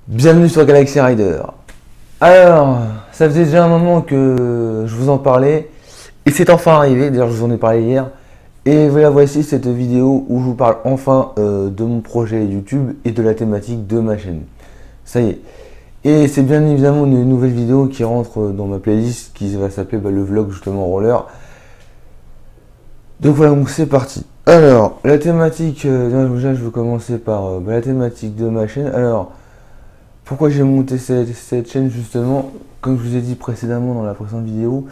Bienvenue sur Galaxy Rider. Alors, ça faisait déjà un moment que je vous en parlais et c'est enfin arrivé, d'ailleurs je vous en ai parlé hier. Et voilà, voici cette vidéo où je vous parle enfin de mon projet YouTube et de la thématique de ma chaîne. Ça y est. Et c'est bien évidemment une nouvelle vidéo qui rentre dans ma playlist qui va s'appeler le vlog justement roller. Donc voilà, donc c'est parti. Alors, la thématique, déjà je vais commencer par la thématique de ma chaîne. Alors, pourquoi j'ai monté cette chaîne justement, comme je vous ai dit précédemment dans la précédente vidéo,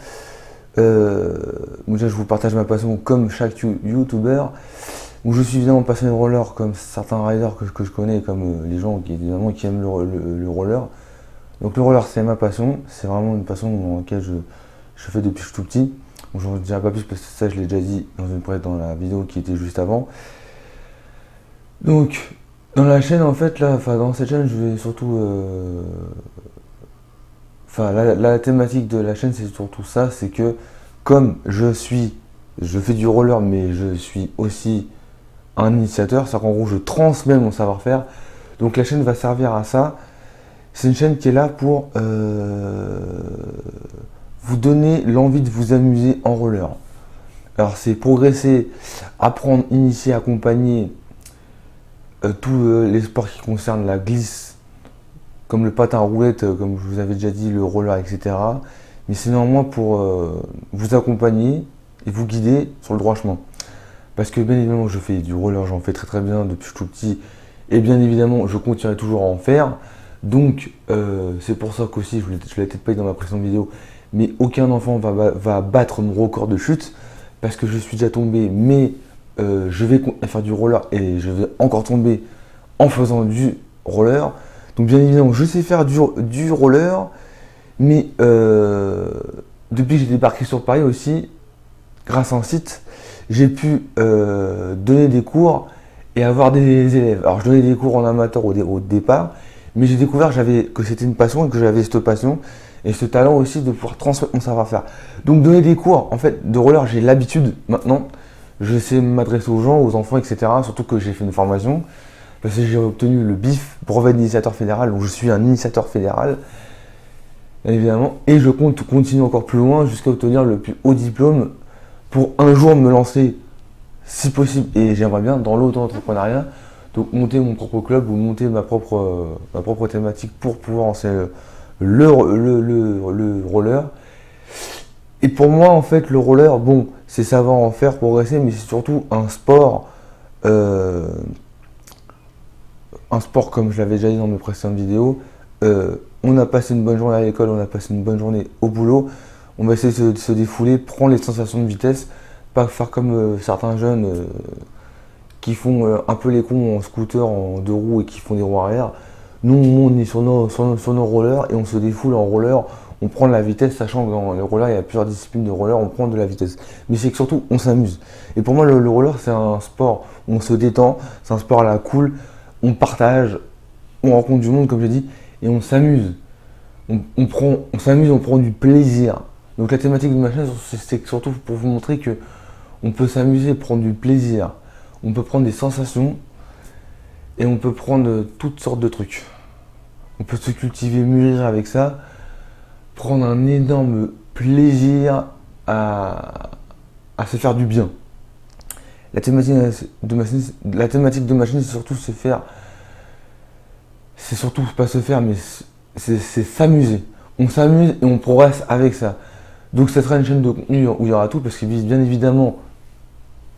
déjà je vous partage ma passion comme chaque YouTuber, où je suis évidemment passionné de roller comme certains riders que je connais, comme les gens qui aiment le roller. Donc le roller c'est ma passion, c'est vraiment une passion dans laquelle je fais depuis que je suis tout petit. Bon, j'en dirai pas plus parce que ça je l'ai déjà dit dans la vidéo qui était juste avant. Donc dans la chaîne en fait là, dans cette chaîne je vais surtout la thématique de la chaîne c'est surtout ça, c'est que comme je fais du roller mais je suis aussi un initiateur, c'est-à-dire qu'en gros je transmets mon savoir-faire, donc la chaîne va servir à ça. C'est une chaîne qui est là pour vous donner l'envie de vous amuser en roller. Alors c'est progresser, apprendre, initier, accompagner tous les sports qui concernent la glisse, comme le patin à roulette, comme je vous avais déjà dit, le roller, etc. Mais c'est néanmoins pour vous accompagner et vous guider sur le droit chemin. Parce que bien évidemment je fais du roller, j'en fais très très bien depuis que je suis tout petit. Et bien évidemment je continuerai toujours à en faire. Donc c'est pour ça qu'aussi, je ne l'ai peut-être pas dit dans ma précédente vidéo, mais aucun enfant va battre mon record de chute. Parce que je suis déjà tombé, mais je vais faire du roller et je vais encore tomber en faisant du roller. Donc bien évidemment, je sais faire du roller, mais depuis que j'ai débarqué sur Paris aussi, grâce à un site, j'ai pu donner des cours et avoir des élèves. Alors je donnais des cours en amateur au départ, mais j'ai découvert que c'était une passion et que j'avais cette passion et ce talent aussi de pouvoir transmettre mon savoir-faire. Donc donner des cours en fait de roller, j'ai l'habitude maintenant. Je sais m'adresser aux gens, aux enfants, etc. Surtout que j'ai fait une formation. Parce que j'ai obtenu le BIF, brevet d'initiateur fédéral, donc je suis un initiateur fédéral, bien évidemment. Et je compte continuer encore plus loin jusqu'à obtenir le plus haut diplôme pour un jour me lancer, si possible, et j'aimerais bien, dans l'auto-entrepreneuriat. Donc monter mon propre club ou monter ma propre thématique pour pouvoir enseigner le roller. Et pour moi, en fait, le roller, bon, c'est savoir en faire, progresser, mais c'est surtout un sport comme je l'avais déjà dit dans mes précédentes vidéos. On a passé une bonne journée à l'école, on a passé une bonne journée au boulot, on va essayer de se défouler, prendre les sensations de vitesse, pas faire comme certains jeunes qui font un peu les cons en scooter, en deux roues et qui font des roues arrière. Nous, on est sur nos rollers et on se défoule en roller, on prend de la vitesse, sachant que dans les rollers, il y a plusieurs disciplines de roller, on prend de la vitesse. Mais c'est que surtout, on s'amuse. Et pour moi, le roller, c'est un sport où on se détend, c'est un sport à la cool, on partage, on rencontre du monde, comme je dit, et on s'amuse. On s'amuse, on prend du plaisir. Donc la thématique de ma chaîne, c'est surtout pour vous montrer que on peut s'amuser, prendre du plaisir. On peut prendre des sensations et on peut prendre toutes sortes de trucs. On peut se cultiver, mûrir avec ça, prendre un énorme plaisir à se faire du bien. La thématique de ma chaîne, c'est surtout pas se faire, mais c'est s'amuser. On s'amuse et on progresse avec ça. Donc ça sera une chaîne de contenu où il y aura tout, parce que bien évidemment,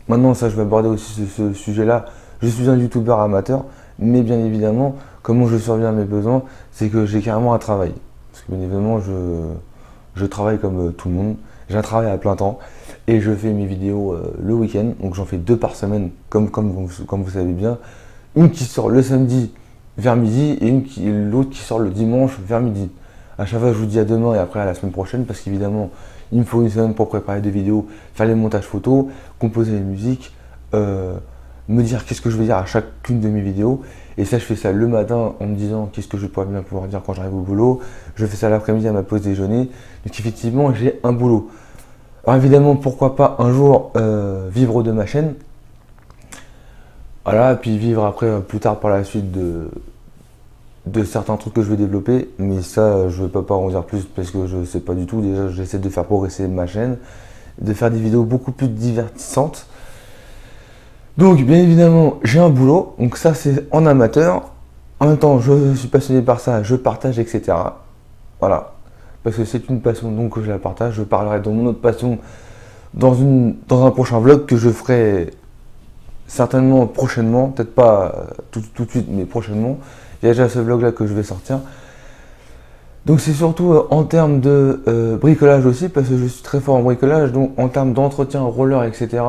maintenant ça je vais aborder aussi ce sujet-là, je suis un youtubeur amateur, mais bien évidemment, comment je surviens à mes besoins, c'est que j'ai carrément un travail. Parce que bien évidemment, je travaille comme tout le monde, j'ai un travail à plein temps, et je fais mes vidéos le week-end, donc j'en fais 2 par semaine, comme vous savez bien. Une qui sort le samedi vers midi, et l'autre qui sort le dimanche vers midi. À chaque fois, je vous dis à demain et après à la semaine prochaine, parce qu'évidemment, il me faut une semaine pour préparer des vidéos, faire les montages photos, composer les musiques, me dire qu'est-ce que je vais dire à chacune de mes vidéos. Et ça, je fais ça le matin en me disant qu'est-ce que je pourrais bien pouvoir dire quand j'arrive au boulot. Je fais ça l'après-midi à ma pause déjeuner. Donc effectivement, j'ai un boulot. Alors évidemment, pourquoi pas un jour vivre de ma chaîne. Voilà, puis vivre après plus tard par la suite de certains trucs que je vais développer, mais ça je ne peux pas en dire plus parce que je ne sais pas du tout. Déjà j'essaie de faire progresser ma chaîne, de faire des vidéos beaucoup plus divertissantes. Donc bien évidemment j'ai un boulot, donc ça c'est en amateur. En même temps je suis passionné par ça, je partage, etc. Voilà, parce que c'est une passion donc je la partage. Je parlerai de mon autre passion dans un prochain vlog que je ferai certainement prochainement, peut-être pas tout de suite mais prochainement. Il y a déjà ce vlog là que je vais sortir. Donc c'est surtout en termes de bricolage aussi, parce que je suis très fort en bricolage, donc en termes d'entretien, roller, etc.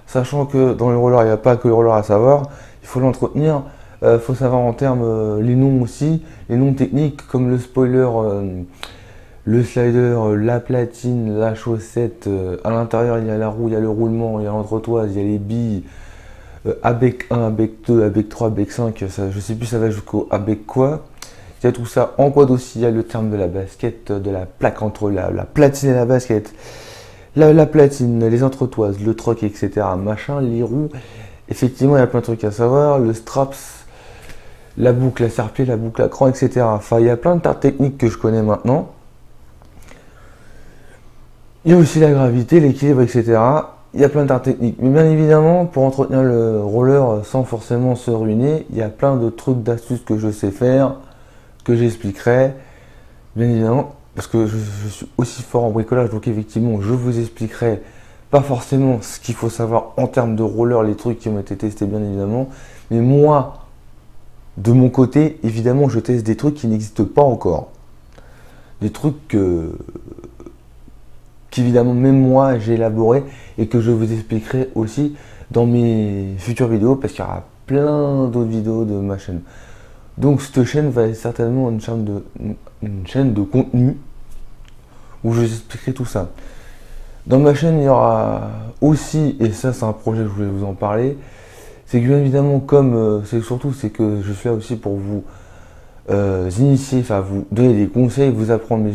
Sachant que dans le roller, il n'y a pas que le roller à savoir, il faut l'entretenir, il faut savoir en termes les noms aussi, les noms techniques comme le spoiler, le slider, la platine, la chaussette, à l'intérieur il y a la roue, il y a le roulement, il y a l'entretoise, il y a les billes, ABEC 1, ABEC 2, ABEC 3, ABEC 5, ça, je sais plus ça va jusqu'au ABEC quoi. Il y a tout ça en quad aussi, il y a le terme de la basket, de la plaque entre la platine et la basket, la platine, les entretoises, le troc, etc. Machin, les roues, effectivement il y a plein de trucs à savoir, le straps, la boucle à serre-pied, la boucle à cran, etc. Enfin il y a plein de tas de techniques que je connais maintenant. Il y a aussi la gravité, l'équilibre, etc. Il y a plein de tas de techniques. Mais bien évidemment, pour entretenir le roller sans forcément se ruiner, il y a plein de trucs, d'astuces que je sais faire, que j'expliquerai, bien évidemment, parce que je suis aussi fort en bricolage, donc effectivement, je vous expliquerai pas forcément ce qu'il faut savoir en termes de roller, les trucs qui ont été testés, bien évidemment, mais moi, de mon côté, évidemment, je teste des trucs qui n'existent pas encore. Des trucs qu'évidemment, même moi, j'ai élaboré et que je vous expliquerai aussi dans mes futures vidéos, parce qu'il y aura plein d'autres vidéos de ma chaîne. Donc cette chaîne va être certainement une chaîne de contenu où je vous expliquerai tout ça. Dans ma chaîne, il y aura aussi, et ça c'est un projet que je voulais vous en parler, c'est que bien évidemment comme c'est que je suis là aussi pour vous initier, enfin vous donner des conseils, vous apprendre, mais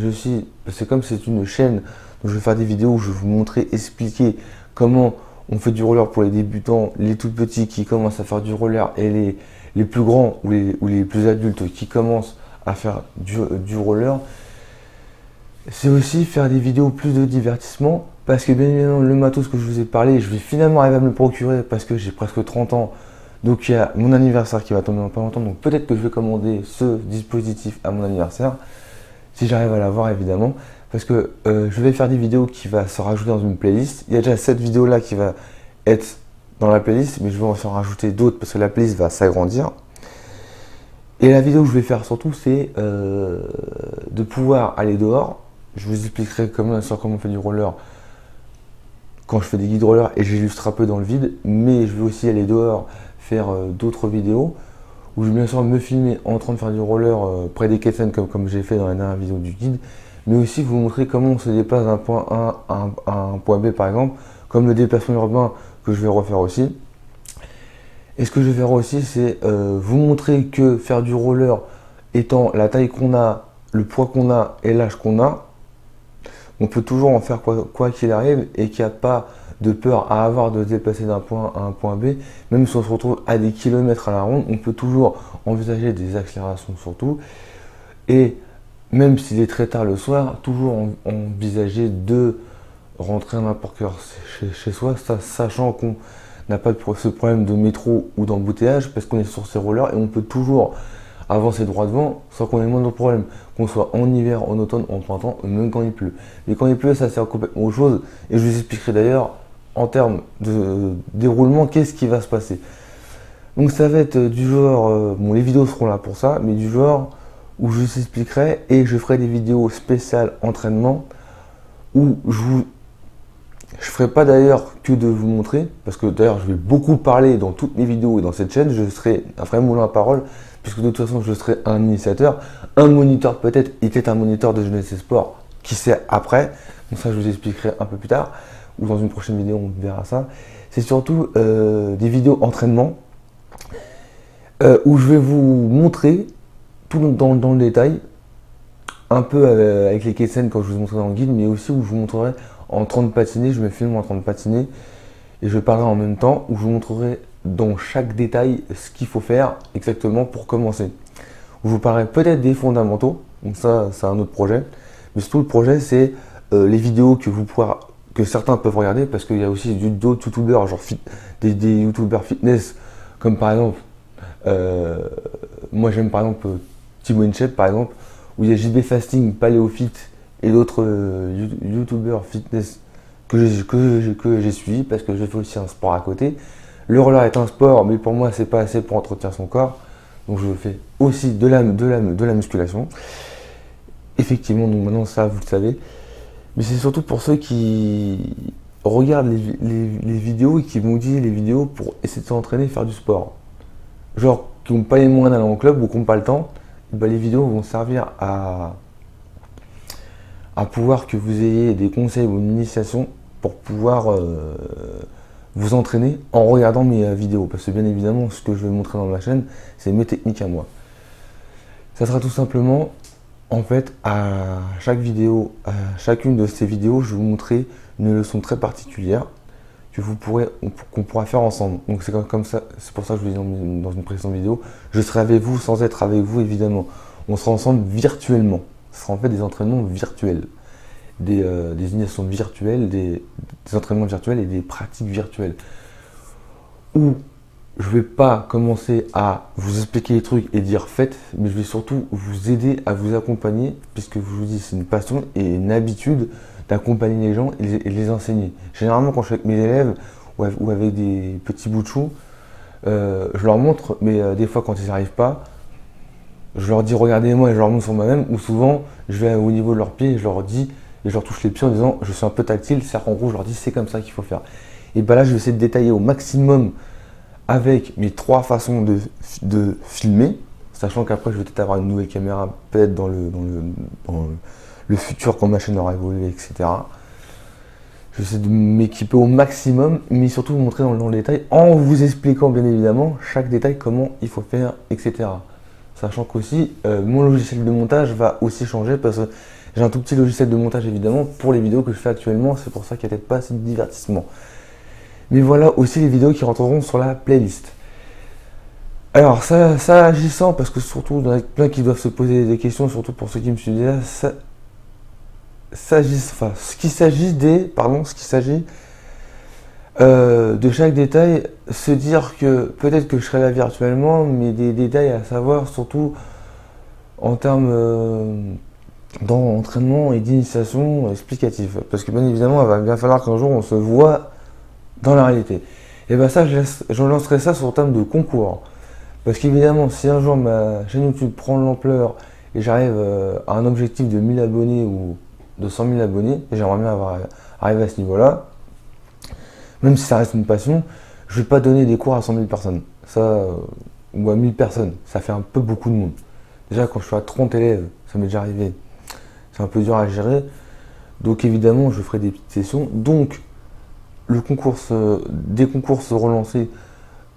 c'est comme c'est une chaîne où je vais faire des vidéos où je vais vous montrer, expliquer comment on fait du roller pour les débutants, les tout petits qui commencent à faire du roller et les plus grands ou les plus adultes qui commencent à faire du roller. C'est aussi faire des vidéos plus de divertissement, parce que bien évidemment le matos que je vous ai parlé, je vais finalement arriver à me le procurer parce que j'ai presque 30 ans. Donc il y a mon anniversaire qui va tomber dans pas longtemps, donc peut-être que je vais commander ce dispositif à mon anniversaire, si j'arrive à l'avoir évidemment, parce que je vais faire des vidéos qui vont se rajouter dans une playlist. Il y a déjà cette vidéo là qui va être dans la playlist, mais je vais en rajouter d'autres parce que la playlist va s'agrandir. Et la vidéo que je vais faire surtout, c'est de pouvoir aller dehors. Je vous expliquerai comment on fait du roller quand je fais des guides roller et j'illustre un peu dans le vide, mais je vais aussi aller dehors faire d'autres vidéos où je vais bien sûr me filmer en train de faire du roller près des quais de Seine comme j'ai fait dans la dernière vidéo du guide, mais aussi vous montrer comment on se déplace d'un point A à un point B par exemple, comme le déplacement urbain que je vais refaire aussi. Et ce que je vais faire aussi, c'est vous montrer que faire du roller étant la taille qu'on a, le poids qu'on a et l'âge qu'on a, on peut toujours en faire quoi qu'il arrive et qu'il n'y a pas de peur à avoir de se déplacer d'un point A à un point B. Même si on se retrouve à des kilomètres à la ronde, on peut toujours envisager des accélérations surtout. Et même s'il est très tard le soir, toujours envisager de rentrer à n'importe quelle heure chez soi, sachant qu'on n'a pas ce problème de métro ou d'embouteillage parce qu'on est sur ces rollers et on peut toujours avancer droit devant sans qu'on ait le moindre problème, qu'on soit en hiver, en automne, en printemps, même quand il pleut. Mais quand il pleut, ça sert complètement autre chose et je vous expliquerai d'ailleurs en termes de déroulement qu'est-ce qui va se passer. Donc ça va être du genre, bon les vidéos seront là pour ça, mais du genre où je vous expliquerai et je ferai des vidéos spéciales entraînement où je ferai pas d'ailleurs que de vous montrer, parce que d'ailleurs je vais beaucoup parler dans toutes mes vidéos et dans cette chaîne, je serai un vrai moulin à parole, puisque de toute façon je serai un initiateur, un moniteur peut-être, il était un moniteur de jeunesse et sport, qui sait après, donc ça je vous expliquerai un peu plus tard, ou dans une prochaine vidéo on verra ça. C'est surtout des vidéos entraînement, où je vais vous montrer tout dans le détail, un peu avec les quais de Seine quand je vous montrerai dans le guide, mais aussi où je vous montrerai en train de patiner, je me filme en train de patiner et je parlerai en même temps où je vous montrerai dans chaque détail ce qu'il faut faire exactement pour commencer. vous parlez peut-être des fondamentaux, donc ça c'est un autre projet, mais surtout le projet c'est les vidéos que certains peuvent regarder, parce qu'il y a aussi d'autres youtubeurs, genre des youtubeurs fitness, comme par exemple, moi j'aime par exemple Thibaut InShape par exemple, où il y a JB Fasting, Paléofit et d'autres youtubeurs fitness que j'ai suivi, parce que je fais aussi un sport à côté. Le roller est un sport, mais pour moi c'est pas assez pour entretenir son corps, donc je fais aussi de la musculation. Effectivement, donc maintenant ça vous le savez, mais c'est surtout pour ceux qui regardent les vidéos et qui vont utiliser les vidéos pour essayer de s'entraîner et faire du sport. Genre qui n'ont pas les moyens d'aller en club ou qui n'ont pas le temps, et ben les vidéos vont servir à pouvoir que vous ayez des conseils ou une initiation pour pouvoir vous entraîner en regardant mes vidéos. Parce que bien évidemment, ce que je vais montrer dans ma chaîne, c'est mes techniques à moi. Ça sera tout simplement, en fait, à chaque vidéo, à chacune de ces vidéos, je vais vous montrer une leçon très particulière qu'on pourra faire ensemble. Donc c'est comme ça, c'est pour ça que je vous dis dans une précédente vidéo, je serai avec vous sans être avec vous évidemment. On sera ensemble virtuellement. Ce sera en fait des entraînements virtuels, des initiations virtuelles, des entraînements virtuels et des pratiques virtuelles. Où je ne vais pas commencer à vous expliquer les trucs et dire faites, mais je vais surtout vous aider à vous accompagner, puisque je vous dis c'est une passion et une habitude d'accompagner les gens et les enseigner. Généralement quand je suis avec mes élèves ou avec des petits bouts de chou, je leur montre, mais des fois quand ils n'y arrivent pas, je leur dis regardez-moi et je leur montre sur moi-même, ou souvent je vais au niveau de leurs pieds et je leur dis, et je leur touche les pieds en disant je suis un peu tactile, c'est-à-dire qu'en gros je leur dis c'est comme ça qu'il faut faire. Et bien là je vais essayer de détailler au maximum avec mes 3 façons de filmer, sachant qu'après je vais peut-être avoir une nouvelle caméra, peut-être dans le futur quand ma chaîne aura évolué, etc. Je vais essayer de m'équiper au maximum, mais surtout vous montrer dans le détail, en vous expliquant bien évidemment chaque détail, comment il faut faire, etc. Sachant qu'aussi, mon logiciel de montage va aussi changer, parce que j'ai un tout petit logiciel de montage évidemment pour les vidéos que je fais actuellement, c'est pour ça qu'il n'y a peut-être pas assez de divertissement. Mais voilà aussi les vidéos qui rentreront sur la playlist. Alors ça agissant, parce que surtout il y en a plein qui doivent se poser des questions, surtout pour ceux qui me suivent déjà, ce qui s'agit de chaque détail, se dire que peut-être que je serai là virtuellement, mais des détails à savoir, surtout en termes d'entraînement et d'initiation explicative. Parce que bien évidemment, il va bien falloir qu'un jour on se voit dans la réalité. Et bien ça, je lancerai ça sur le terme de concours. Parce qu'évidemment, si un jour ma chaîne YouTube prend de l'ampleur et j'arrive à un objectif de 1000 abonnés ou de 100 000 abonnés, et j'aimerais bien arriver à ce niveau-là, même si ça reste une passion, je ne vais pas donner des cours à 100 000 personnes. Ça, ou à 1000 personnes, ça fait un peu beaucoup de monde. Déjà, quand je suis à 30 élèves, ça m'est déjà arrivé. C'est un peu dur à gérer. Donc évidemment, je ferai des petites sessions. Donc, des concours seront lancés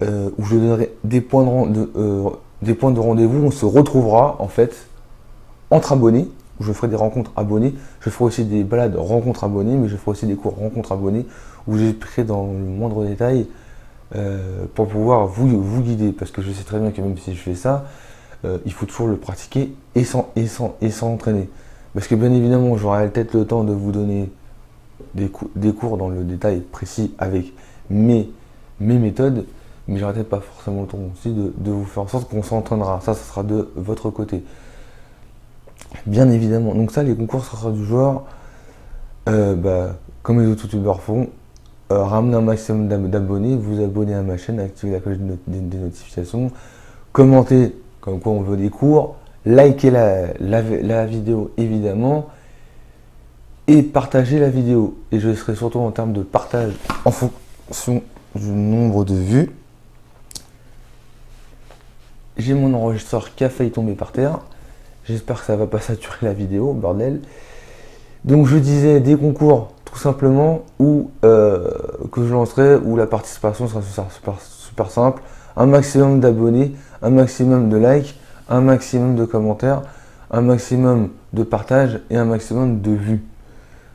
où je donnerai des points de rendez-vous. On se retrouvera en fait entre abonnés, où je ferai des rencontres abonnés. Je ferai aussi des balades rencontres abonnés, mais je ferai aussi des cours rencontres abonnés où j'expliquerai dans le moindre détail pour pouvoir vous guider. Parce que je sais très bien que même si je fais ça, il faut toujours le pratiquer et s'entraîner. Parce que bien évidemment, j'aurai peut-être le temps de vous donner des cours dans le détail précis avec mes méthodes, mais j'aurai peut-être pas forcément le temps aussi de vous faire en sorte qu'on s'entraînera. Ça sera de votre côté. Bien évidemment. Donc ça, les concours sera du genre, comme les autres youtubeurs font, ramener un maximum d'abonnés, vous abonner à ma chaîne, activer la cloche des notifications, commenter comme quoi on veut des cours, liker la vidéo évidemment, et partager la vidéo. Et je serai surtout en termes de partage en fonction du nombre de vues. J'ai mon enregistreur qui a failli tomber par terre. J'espère que ça va pas saturer la vidéo, bordel. Donc je disais des concours tout simplement, ou que je lancerai, où la participation sera super simple. Un maximum d'abonnés, un maximum de likes, un maximum de commentaires, un maximum de partages et un maximum de vues.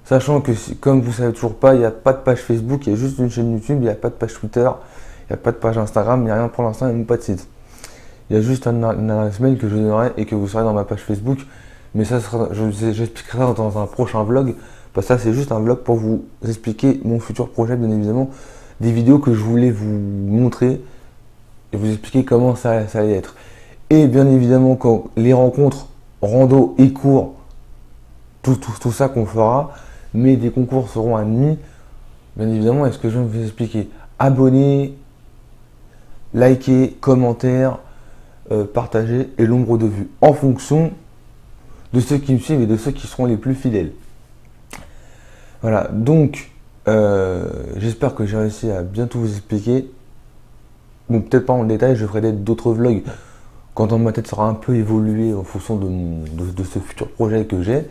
Sachant que, comme vous ne savez toujours pas, il n'y a pas de page Facebook, il y a juste une chaîne YouTube, il n'y a pas de page Twitter, il n'y a pas de page Instagram, il n'y a rien pour l'instant, il n'y a même pas de site. Il y a juste une adresse mail que je donnerai et que vous serez dans ma page Facebook. Mais ça sera, j'expliquerai ça dans un prochain vlog. Parce que ça, c'est juste un vlog pour vous expliquer mon futur projet, bien évidemment. Des vidéos que je voulais vous montrer et vous expliquer comment ça allait être. Et bien évidemment, quand les rencontres, rando et cours, tout ça qu'on fera, mais des concours seront admis, bien évidemment, est-ce que je vais vous expliquer? Abonnez, likez, commentaires, partagez et nombre de vues en fonction de ceux qui me suivent et de ceux qui seront les plus fidèles. Voilà, donc j'espère que j'ai réussi à bien tout vous expliquer. Bon, peut-être pas en détail, je ferai d'autres vlogs quand dans ma tête sera un peu évolué en fonction de ce futur projet que j'ai.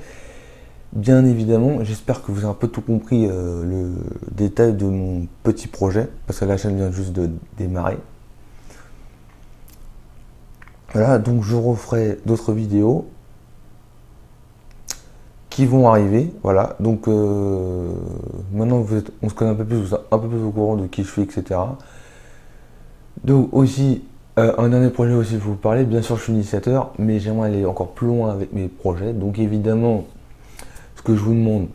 Bien évidemment, j'espère que vous avez un peu tout compris le détail de mon petit projet, parce que la chaîne vient juste de démarrer. Voilà, donc je referai d'autres vidéos qui vont arriver. Voilà, donc maintenant on se connaît un peu plus, vous êtes un peu plus au courant de qui je suis, etc. Donc aussi, un dernier projet aussi, je vais vous parler. Bien sûr, je suis initiateur, mais j'aimerais aller encore plus loin avec mes projets. Donc évidemment, ce que je vous demande,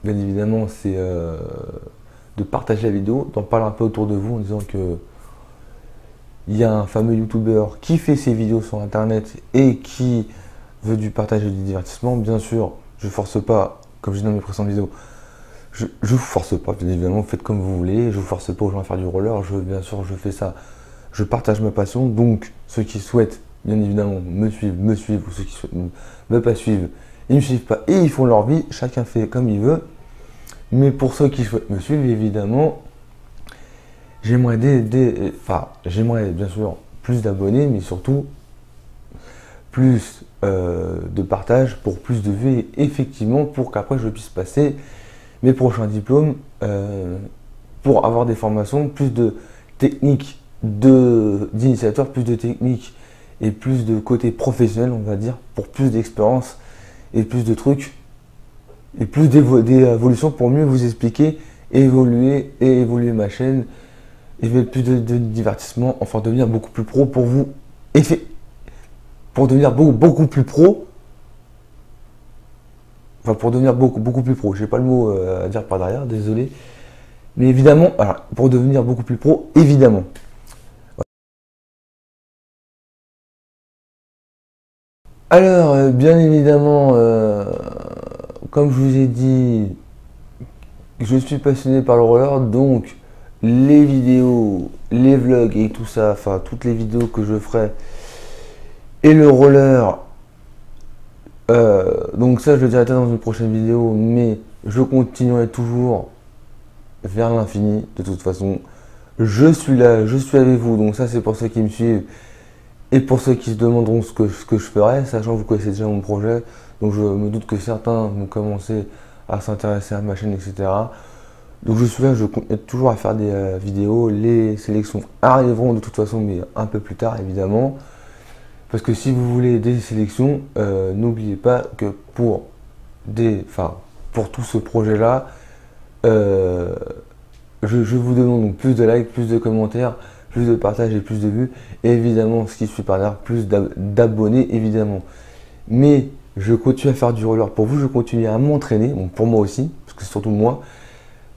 bien évidemment, c'est de partager la vidéo, d'en parler un peu autour de vous en disant que il y a un fameux youtubeur qui fait ses vidéos sur internet et qui veut du partage et du divertissement. Bien sûr, je ne force pas, comme je dis dans mes précédentes vidéos, je vous force pas, bien évidemment, faites comme vous voulez, je vous force pas aux gens à faire du roller, bien sûr, je fais ça, je partage ma passion, donc ceux qui souhaitent, bien évidemment, me suivent, ou ceux qui souhaitent me pas suivre, ils ne me suivent pas et ils font leur vie, chacun fait comme il veut. Mais pour ceux qui souhaitent me suivre, évidemment, j'aimerais j'aimerais bien sûr plus d'abonnés, mais surtout plus de partage pour plus de vues, et effectivement pour qu'après je puisse passer mes prochains diplômes pour avoir des formations, plus de techniques d'initiateur, plus de techniques et plus de côté professionnel, on va dire, pour plus d'expérience et plus de trucs et plus d'évolution pour mieux vous expliquer, évoluer ma chaîne, et plus de divertissement, enfin devenir beaucoup plus pro pour vous, pour devenir beaucoup plus pro. Enfin, pour devenir beaucoup plus pro, j'ai pas le mot à dire par derrière, désolé. Mais évidemment, voilà, pour devenir beaucoup plus pro, évidemment. Alors, bien évidemment, comme je vous ai dit, je suis passionné par le roller, donc les vidéos, les vlogs et tout ça, enfin toutes les vidéos que je ferai, et le roller, donc ça je le dirai dans une prochaine vidéo, mais je continuerai toujours vers l'infini. De toute façon, je suis là, je suis avec vous, donc ça c'est pour ceux qui me suivent et pour ceux qui se demanderont ce que je ferai, sachant que vous connaissez déjà mon projet, donc je me doute que certains vont commencer à s'intéresser à ma chaîne, etc. Donc je suis là, je continue toujours à faire des vidéos, les sélections arriveront de toute façon, mais un peu plus tard évidemment. Parce que si vous voulez des sélections, n'oubliez pas que pour tout ce projet-là, je vous demande donc plus de likes, plus de commentaires, plus de partages et plus de vues. Et évidemment, ce qui suit par derrière, plus d'abonnés, évidemment. Mais je continue à faire du roller pour vous, je continue à m'entraîner, bon, pour moi aussi, parce que c'est surtout moi.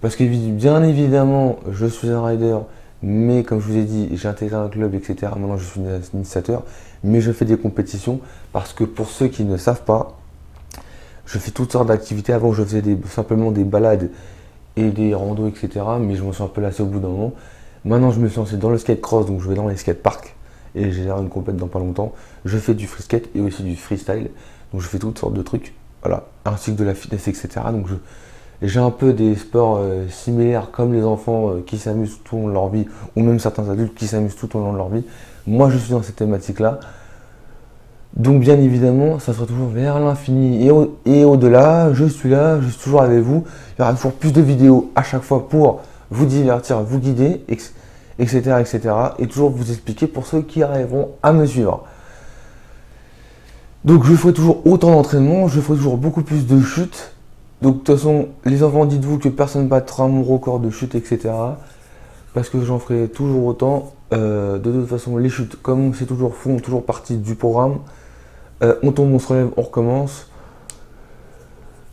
Parce que bien évidemment, je suis un rider, mais comme je vous ai dit, j'ai intégré un club, etc. Maintenant, je suis un initiateur, mais je fais des compétitions parce que pour ceux qui ne savent pas, je fais toutes sortes d'activités. Avant, je faisais simplement des balades et des randos, etc. Mais je me suis un peu lassé au bout d'un moment. Maintenant, je me suis lancé dans le skate cross, donc je vais dans les skateparks et j'ai une compète dans pas longtemps. Je fais du free skate et aussi du freestyle, donc je fais toutes sortes de trucs, voilà, ainsi que de la fitness, etc. Donc j'ai un peu des sports similaires comme les enfants qui s'amusent tout au long de leur vie, ou même certains adultes qui s'amusent tout au long de leur vie. Moi, je suis dans cette thématique-là. Donc, bien évidemment, ça sera toujours vers l'infini et au-delà. Je suis là, je suis toujours avec vous. Il y aura toujours plus de vidéos à chaque fois pour vous divertir, vous guider, etc., etc. Et toujours vous expliquer pour ceux qui arriveront à me suivre. Donc, je ferai toujours autant d'entraînement, je ferai toujours beaucoup plus de chutes. Donc de toute façon, les enfants, dites-vous que personne ne battra mon record de chute, etc. parce que j'en ferai toujours autant. De toute façon, les chutes, comme c'est toujours font toujours partie du programme. On tombe, on se relève, on recommence.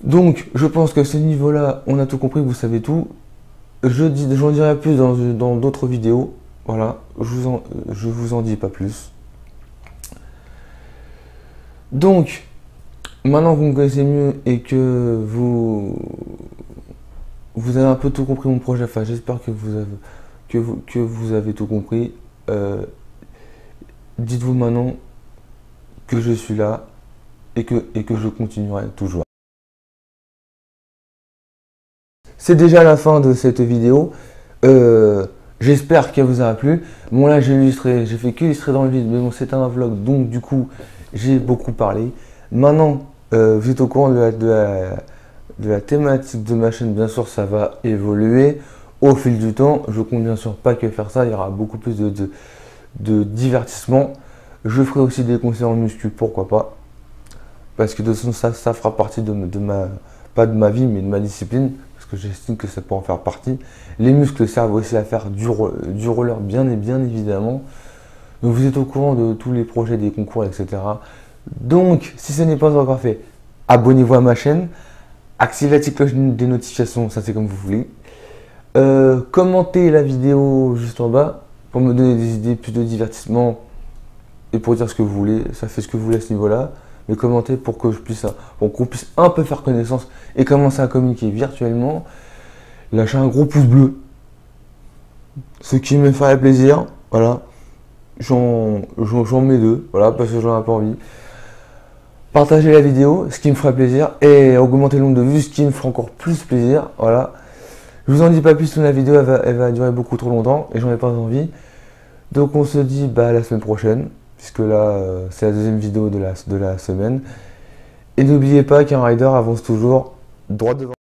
Donc, je pense qu'à ce niveau-là, on a tout compris, vous savez tout. J'en dirai plus dans d'autres vidéos. Voilà, je vous en dis pas plus. Donc, maintenant que vous me connaissez mieux et que vous avez un peu tout compris mon projet, enfin j'espère que vous avez tout compris. Dites-vous maintenant que je suis là et que je continuerai toujours. C'est déjà la fin de cette vidéo. J'espère qu'elle vous aura plu. Bon là j'ai fait qu'illustrer dans le vide, mais bon c'est un vlog, donc du coup j'ai beaucoup parlé. Maintenant vous êtes au courant de la thématique de ma chaîne, bien sûr ça va évoluer au fil du temps. Je compte bien sûr pas que faire ça, il y aura beaucoup plus de divertissement. Je ferai aussi des conseils en muscu, pourquoi pas. Parce que de toute façon ça fera partie pas de ma vie mais de ma discipline. Parce que j'estime que ça peut en faire partie. Les muscles servent aussi à faire du roller, bien évidemment. Donc vous êtes au courant de tous les projets, des concours, etc. Donc, si ce n'est pas encore fait, abonnez-vous à ma chaîne. Activez la petite cloche des notifications, ça c'est comme vous voulez. Commentez la vidéo juste en bas pour me donner des idées, plus de divertissement et pour dire ce que vous voulez. Ça fait ce que vous voulez à ce niveau-là. Mais commentez pour que qu'on puisse un peu faire connaissance et commencer à communiquer virtuellement. Lâchez un gros pouce bleu, ce qui me ferait plaisir. Voilà, j'en mets 2, voilà, parce que j'en ai pas envie. Partagez la vidéo, ce qui me ferait plaisir, et augmenter le nombre de vues, ce qui me ferait encore plus plaisir. Voilà, je vous en dis pas plus, la vidéo elle va durer beaucoup trop longtemps et j'en ai pas envie. Donc on se dit à la semaine prochaine. Puisque là, c'est la deuxième vidéo de la semaine. Et n'oubliez pas qu'un rider avance toujours droit devant.